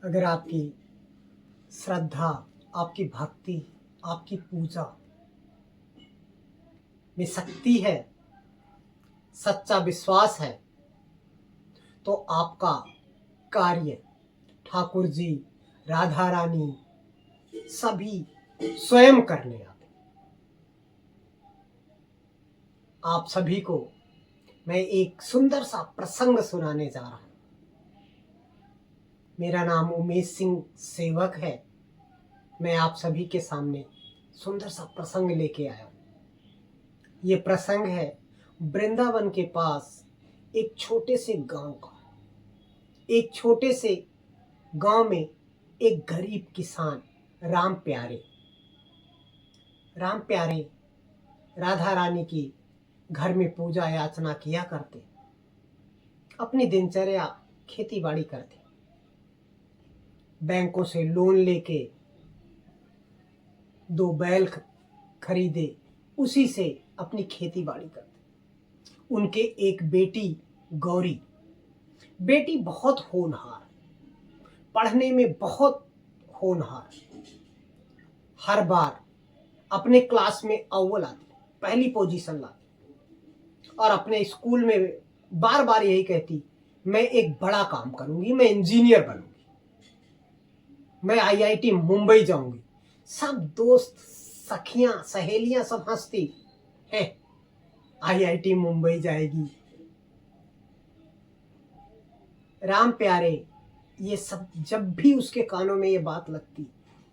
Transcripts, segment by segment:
अगर आपकी श्रद्धा, आपकी भक्ति, आपकी पूजा में शक्ति है, सच्चा विश्वास है, तो आपका कार्य ठाकुर जी, राधा रानी सभी स्वयं करने आते। आप सभी को मैं एक सुंदर सा प्रसंग सुनाने जा रहा हूं। मेरा नाम उमेश सिंह सेवक है। मैं आप सभी के सामने सुंदर सा प्रसंग लेके आया हूं। ये प्रसंग है वृंदावन के पास एक छोटे से गांव का। एक छोटे से गांव में एक गरीब किसान राम प्यारे राधा रानी की घर में पूजा याचना किया करते। अपनी दिनचर्या खेती बाड़ी करते। बैंकों से लोन लेके 2 बैल खरीदे, उसी से अपनी खेती बाड़ी करते। उनके एक बेटी गौरी, बेटी बहुत होनहार, पढ़ने में बहुत होनहार, हर बार अपने क्लास में अव्वल आती, पहली पोजीशन लाती और अपने स्कूल में बार बार यही कहती, मैं एक बड़ा काम करूंगी, मैं इंजीनियर बनूंगी, मैं आईआईटी मुंबई जाऊंगी। सब दोस्त, सखियां, सहेलियां सब हंसती हैं, आईआईटी मुंबई जाएगी। राम प्यारे ये सब जब भी उसके कानों में ये बात लगती,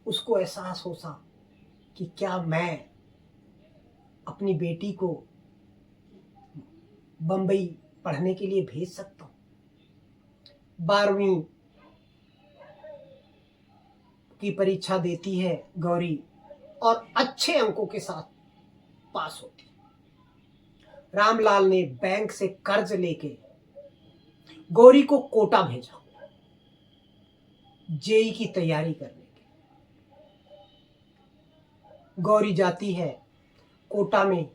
उसको एहसास होता कि क्या मैं अपनी बेटी को बंबई पढ़ने के लिए भेज सकता हूं। 12वीं की परीक्षा देती है गौरी और अच्छे अंकों के साथ पास होती। रामलाल ने बैंक से कर्ज लेके गौरी को कोटा भेजा जेई की तैयारी करने के। गौरी जाती है कोटा में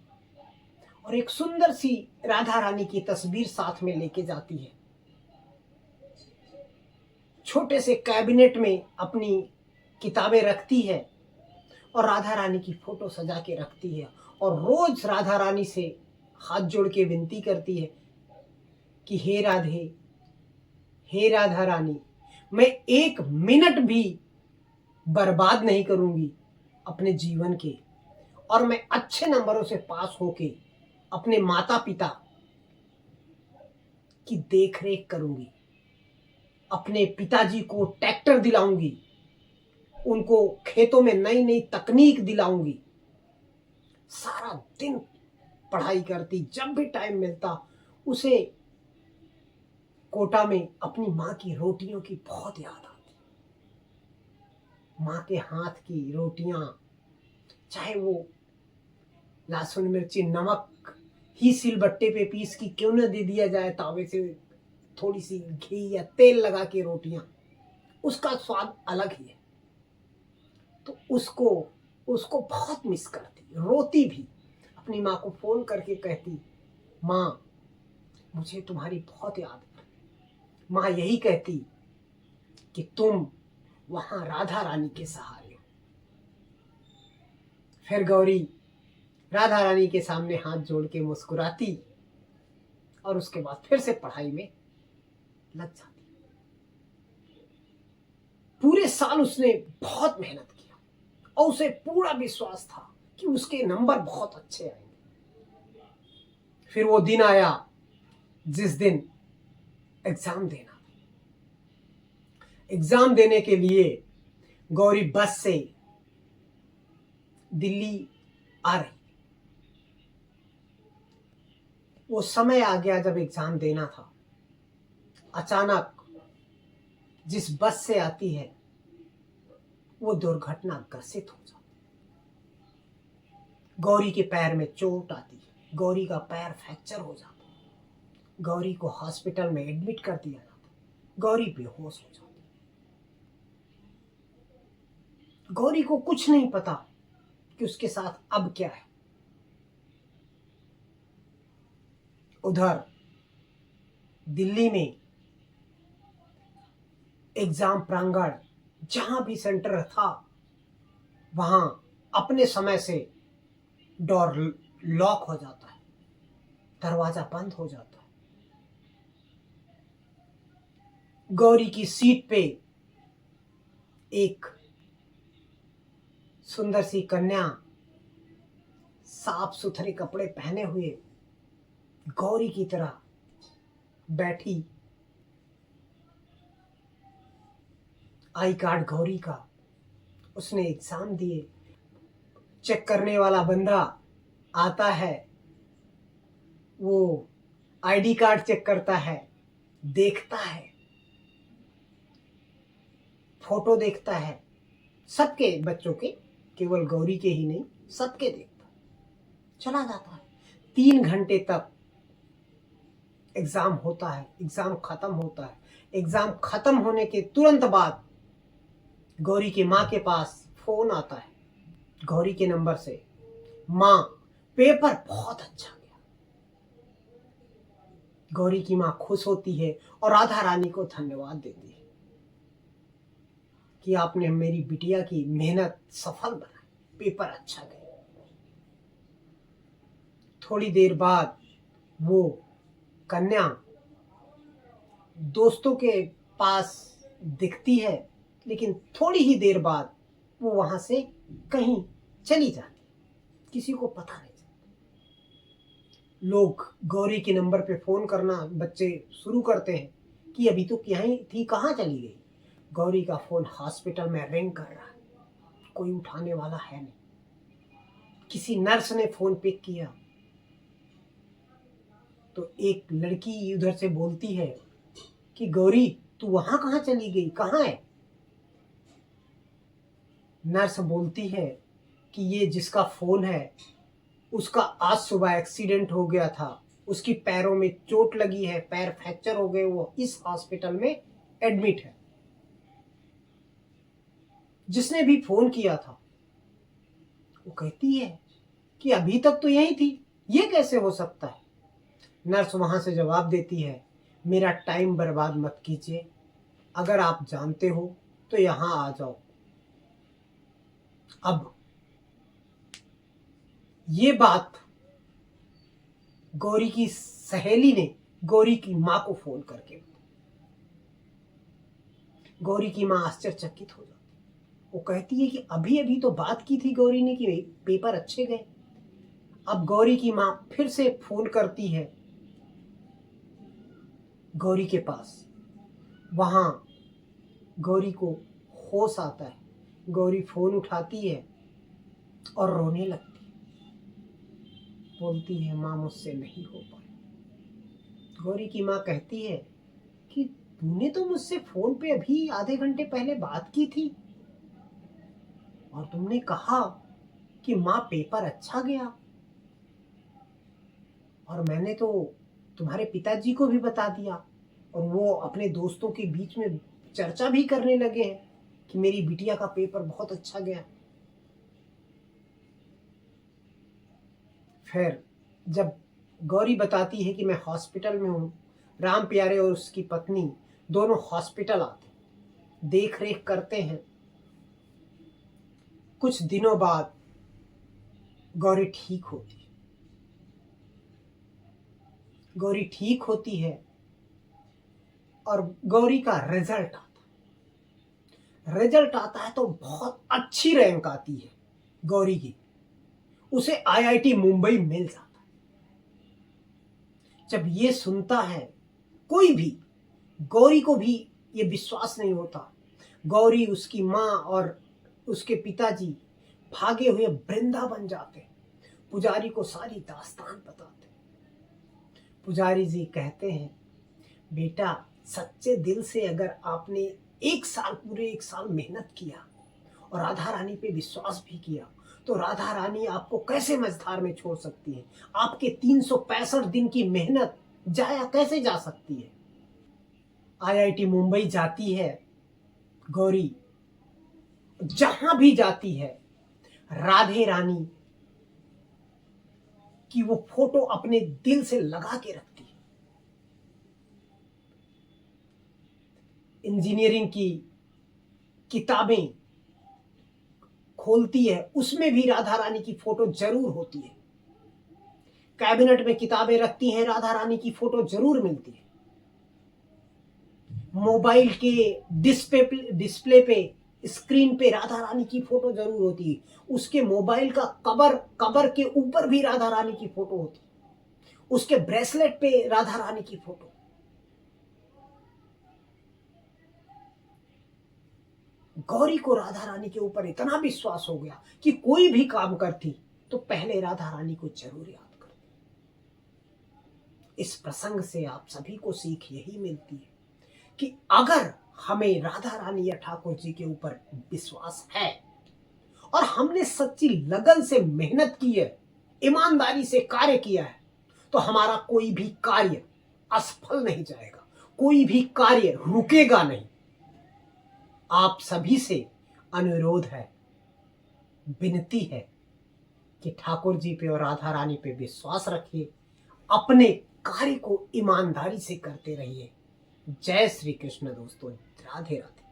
और एक सुंदर सी राधा रानी की तस्वीर साथ में लेके जाती है। छोटे से कैबिनेट में अपनी किताबें रखती है और राधा रानी की फोटो सजा के रखती है और रोज राधा रानी से हाथ जोड़ के विनती करती है कि हे राधे, हे राधा रानी, मैं 1 मिनट भी बर्बाद नहीं करूंगी अपने जीवन के, और मैं अच्छे नंबरों से पास होके अपने माता पिता की देखरेख करूंगी, अपने पिताजी को ट्रैक्टर दिलाऊंगी, उनको खेतों में नई नई तकनीक दिलाऊंगी। सारा दिन पढ़ाई करती, जब भी टाइम मिलता उसे कोटा में अपनी माँ की रोटियों की बहुत याद आती। माँ के हाथ की रोटियां, चाहे वो लहसुन मिर्ची नमक ही सिलबट्टे पे पीस की क्यों न दे दिया जाए, तावे से थोड़ी सी घी या तेल लगा के रोटियां, उसका स्वाद अलग ही है। तो उसको बहुत मिस करती, रोती भी, अपनी माँ को फोन करके कहती, माँ मुझे तुम्हारी बहुत याद है। माँ यही कहती कि तुम वहां राधा रानी के सहारे हो। फिर गौरी राधा रानी के सामने हाथ जोड़ के मुस्कुराती और उसके बाद फिर से पढ़ाई में लग जाती। पूरे साल उसने बहुत मेहनत किया और उसे पूरा विश्वास था कि उसके नंबर बहुत अच्छे आएंगे। फिर वो दिन आया जिस दिन एग्जाम देना था। एग्जाम देने के लिए गौरी बस से दिल्ली आ रही। वो समय आ गया जब एग्जाम देना था। अचानक जिस बस से आती है वो दुर्घटनाग्रसित हो जाती। गौरी के पैर में चोट आती है, गौरी का पैर फ्रैक्चर हो जाता। गौरी को हॉस्पिटल में एडमिट कर दिया जाता। गौरी बेहोश हो जाती। गौरी को कुछ नहीं पता कि उसके साथ अब क्या है। उधर दिल्ली में एग्जाम प्रांगण जहां भी सेंटर था वहां अपने समय से डोर लॉक हो जाता है, दरवाजा बंद हो जाता है। गौरी की सीट पे एक सुंदर सी कन्या साफ सुथरे कपड़े पहने हुए गौरी की तरह बैठी। आई कार्ड गौरी का, उसने एग्जाम दिए। चेक करने वाला बंदा आता है, वो आईडी कार्ड चेक करता है, देखता है, फोटो देखता है, सबके बच्चों के, केवल गौरी के ही नहीं, सबके देखता, चला जाता है। 3 घंटे तक एग्जाम होता है, एग्जाम खत्म होता है। एग्जाम खत्म होने के तुरंत बाद गौरी की माँ के पास फोन आता है गौरी के नंबर से, माँ पेपर बहुत अच्छा गया। गौरी की माँ खुश होती है और राधा रानी को धन्यवाद देती है कि आपने मेरी बिटिया की मेहनत सफल बनाई, पेपर अच्छा गया। थोड़ी देर बाद वो कन्या दोस्तों के पास दिखती है, लेकिन थोड़ी ही देर बाद वो वहां से कहीं चली जाती, किसी को पता नहीं चलता। लोग गौरी के नंबर पे फोन करना बच्चे शुरू करते हैं कि अभी तो यहीं थी, कहाँ चली गई। गौरी का फोन हॉस्पिटल में रिंग कर रहा है, कोई उठाने वाला है नहीं। किसी नर्स ने फोन पिक किया तो एक लड़की उधर से बोलती है कि गौरी तू वहां कहाँ चली गई, कहाँ है। नर्स बोलती है कि ये जिसका फोन है उसका आज सुबह एक्सीडेंट हो गया था, उसकी पैरों में चोट लगी है, पैर फ्रैक्चर हो गए, वो इस हॉस्पिटल में एडमिट है। जिसने भी फोन किया था वो कहती है कि अभी तक तो यही थी, ये कैसे हो सकता है। नर्स वहां से जवाब देती है, मेरा टाइम बर्बाद मत कीजिए, अगर आप जानते हो तो यहां आ जाओ। अब ये बात गौरी की सहेली ने गौरी की मां को फोन करके, गौरी की मां आश्चर्यचकित हो जाती। वो कहती है कि अभी अभी तो बात की थी गौरी ने कि पेपर अच्छे गए। अब गौरी की मां फिर से फोन करती है गौरी के पास, वहां गौरी को होश आता है। गौरी फोन उठाती है और रोने लगती है, बोलती है मां मुझसे नहीं हो पाया। गौरी की मां कहती है कि तूने तो मुझसे फोन पे अभी आधे घंटे पहले बात की थी और तुमने कहा कि मां पेपर अच्छा गया, और मैंने तो तुम्हारे पिताजी को भी बता दिया और वो अपने दोस्तों के बीच में चर्चा भी करने लगे हैं कि मेरी बिटिया का पेपर बहुत अच्छा गया। फिर जब गौरी बताती है कि मैं हॉस्पिटल में हूँ, राम प्यारे और उसकी पत्नी दोनों हॉस्पिटल आते, देख रेख करते हैं। कुछ दिनों बाद गौरी ठीक होती है। गौरी ठीक होती है और गौरी का रिजल्ट आता है। रिजल्ट आता है तो बहुत अच्छी रैंक आती है गौरी की, उसे आईआईटी मुंबई मिल जाता है। जब ये सुनता है कोई भी, गौरी को भी ये विश्वास नहीं होता। गौरी, उसकी माँ और उसके पिताजी भागे हुए वृंदावन जाते, पुजारी को सारी दास्तान बताते। पुजारी जी कहते हैं, बेटा सच्चे दिल से अगर आपने 1 साल, पूरे 1 साल मेहनत किया और राधा रानी पे विश्वास भी किया, तो राधा रानी आपको कैसे मझधार में छोड़ सकती है। आपके 365 दिन की मेहनत जाया कैसे जा सकती है। आईआईटी मुंबई जाती है गौरी, जहां भी जाती है राधे रानी की वो फोटो अपने दिल से लगा के रखती है। इंजीनियरिंग की किताबें खोलती है, उसमें भी राधा रानी की फोटो जरूर होती है। कैबिनेट में किताबें रखती हैं, राधा रानी की फोटो जरूर मिलती है। मोबाइल के डिस्प्ले पे, स्क्रीन पे राधा रानी की फोटो जरूर होती है। उसके मोबाइल का कवर के ऊपर भी राधा रानी की फोटो होती है। उसके ब्रेसलेट पे राधा रानी की फोटो। गौरी को राधा रानी के ऊपर इतना विश्वास हो गया कि कोई भी काम करती तो पहले राधा रानी को जरूर याद करती। इस प्रसंग से आप सभी को सीख यही मिलती है कि अगर हमें राधा रानी या ठाकुर जी के ऊपर विश्वास है और हमने सच्ची लगन से मेहनत की है, ईमानदारी से कार्य किया है, तो हमारा कोई भी कार्य असफल नहीं जाएगा, कोई भी कार्य रुकेगा नहीं। आप सभी से अनुरोध है, विनती है कि ठाकुर जी पे और राधा रानी पे विश्वास रखिए, अपने कार्य को ईमानदारी से करते रहिए। जय श्री कृष्ण दोस्तों, राधे राधे।